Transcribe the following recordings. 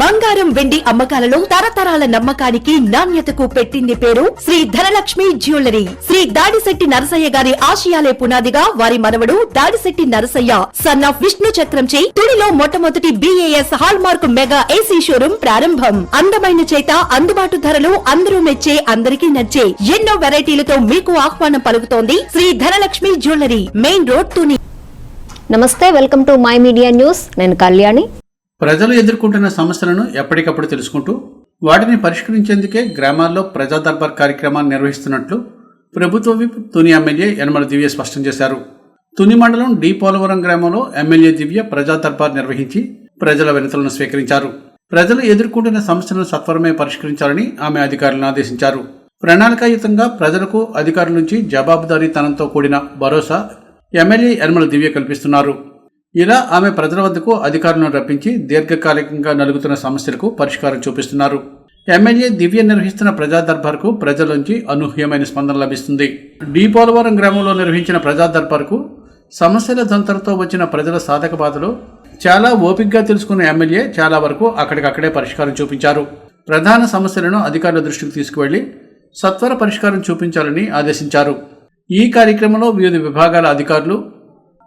బంగారం వెండి అమ్మకాలలో తరతరాల నమ్మకానికి నాణ్యతకు పెట్టింది పేరు శ్రీ ధనలక్ష్మి జ్యువెలరీ. శ్రీ దాడిశెట్టి నరసయ్య గారి ఆశయాలే పునాదిగా వారి మనవడు దాడిశెట్టి నరసయ్య సన్ ఆఫ్ విష్ణు చక్రంచే తుడిలో మొట్టమొదటి BAS hall mark mega AC showroom ప్రారంభం. అందమైన చేత అందుబాటు ధరలు అందరూ మెచ్చే అందరికీ నచ్చే ఎన్నో వెరైటీలతో మీకు ఆహ్వానం పలుకుతోంది Sri Dhanalakshmi jewellery, main road, Tuni. నమస్తే, welcome to my media news. నేను కళ్యాణి. ప్రజలు ఎదుర్కొంటున్న సమస్యలను ఎప్పటికప్పుడు తెలుసుకుంటూ వాటిని పరిష్కరించేందుకే గ్రామాల్లో ప్రజా దర్బార్ కార్యక్రమాన్ని నిర్వహిస్తున్నట్లు ప్రభుత్వ విప్ తుని ఎమ్మెల్యే యనమల దివ్య స్పష్టం చేశారు. తుని మండలం డి పోలవరం గ్రామంలో ఎమ్మెల్యే దివ్య ప్రజా దర్బార్ నిర్వహించి ప్రజల వినతులను స్వీకరించారు. ప్రజలు ఎదుర్కొంటున్న సమస్యలను సత్వరమే పరిష్కరించాలని ఆమె అధికారులను ఆదేశించారు. ప్రణాళికాయుతంగా ప్రజలకు అధికారుల నుంచి జవాబుదారీతనంతో కూడిన భరోసా ఎమ్మెల్యే యనమల దివ్య కల్పిస్తున్నారు. ఇలా ఆమె ప్రజల వద్దకు అధికారులను రప్పించి దీర్ఘకాలికంగా నలుగుతున్న సమస్యలకు పరిష్కారం చూపిస్తున్నారు. ఎమ్మెల్యే దివ్య నిర్వహిస్తున్న ప్రజా దర్బార్కు ప్రజల నుంచి అనూహ్యమైన స్పందన లభిస్తుంది. డి పోలవరం గ్రామంలో నిర్వహించిన ప్రజా దర్బార్కు సమస్యల దంతలతో వచ్చిన ప్రజల సాధక బాధలు చాలా ఓపికగా తెలుసుకున్న ఎమ్మెల్యే చాలా వరకు అక్కడికక్కడే పరిష్కారం చూపించారు. ప్రధాన సమస్యలను అధికారుల దృష్టికి తీసుకువెళ్లి సత్వర పరిష్కారం చూపించాలని ఆదేశించారు. ఈ కార్యక్రమంలో వివిధ విభాగాల అధికారులు,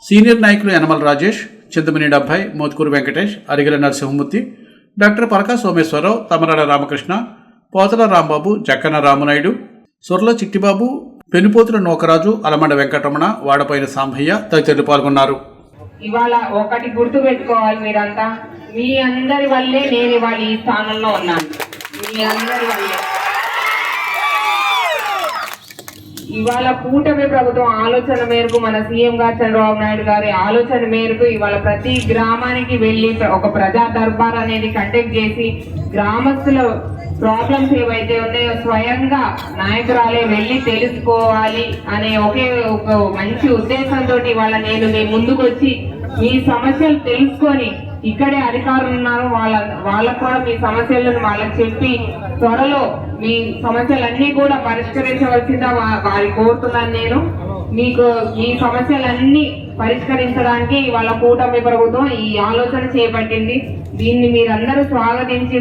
సీనియర్ నాయకులు యనమల రాజేష్, చింతమనేని అబ్బాయి, మోత్కూరు వెంకటేష్, అరిగెల నరసింహమూర్తి, డాక్టర్ పరకా సోమేశ్వరరావు, తమరాల రామకృష్ణ, పోతల రాంబాబు, జక్కన రామనాయుడు, సొర్ల చిట్టిబాబు, పెనుపోతుల నోకరాజు, అలమండ వెంకటరమణ, వాడపైన సాంభయ్య తదితరులు పాల్గొన్నారు. ఇవాళ ఒకటి గుర్తు పెట్టుకోవాలి, మీరంతా మీ అందరి వల్లే నేను ఇవాళ ఈ స్థానంలో ఉన్నాను. మీ అందరి వల్లే ఇవాళ కూటమి ప్రభుత్వం ఆలోచన మేరకు, మన సీఎం గారు చంద్రబాబు నాయుడు గారి ఆలోచన మేరకు ఇవాళ ప్రతి గ్రామానికి వెళ్ళి ఒక ప్రజా దర్బార్ అనేది కండక్ట్ చేసి గ్రామస్తుల ప్రాబ్లమ్స్ ఏవైతే ఉన్నాయో స్వయంగా నాయకురాలే వెళ్ళి తెలుసుకోవాలి అనే ఒక మంచి ఉద్దేశంతో ఇవాళ నేను మీ ముందుకు వచ్చి మీ సమస్యలు తెలుసుకొని, ఇక్కడే అధికారులు ఉన్నారు వాళ్ళకు కూడా మీ సమస్యలను వాళ్ళకి చెప్పి త్వరలో మీ సమస్యలన్నీ కూడా పరిష్కరించవలసిందా వారి కోరుతున్నాను. నేను మీకు ఈ సమస్యలన్నీ పరిష్కరించడానికి ఇవాళ కూటమి ప్రభుత్వం ఈ ఆలోచన చేపట్టింది. దీన్ని మీరందరూ స్వాగతించి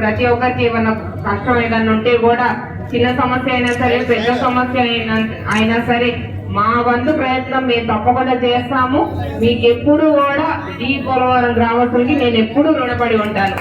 ప్రతి ఒక్కరికి ఏమైనా కష్టం ఏదైనా ఉంటే కూడా, చిన్న సమస్య అయినా సరే పెద్ద సమస్య అయినా సరే మా వంతు ప్రయత్నం మేము తప్పకుండా చేస్తాము. మీకు ఎప్పుడు కూడా ఈ పోలవరం గ్రామస్తులకి నేను ఎప్పుడు రుణపడి ఉంటాను.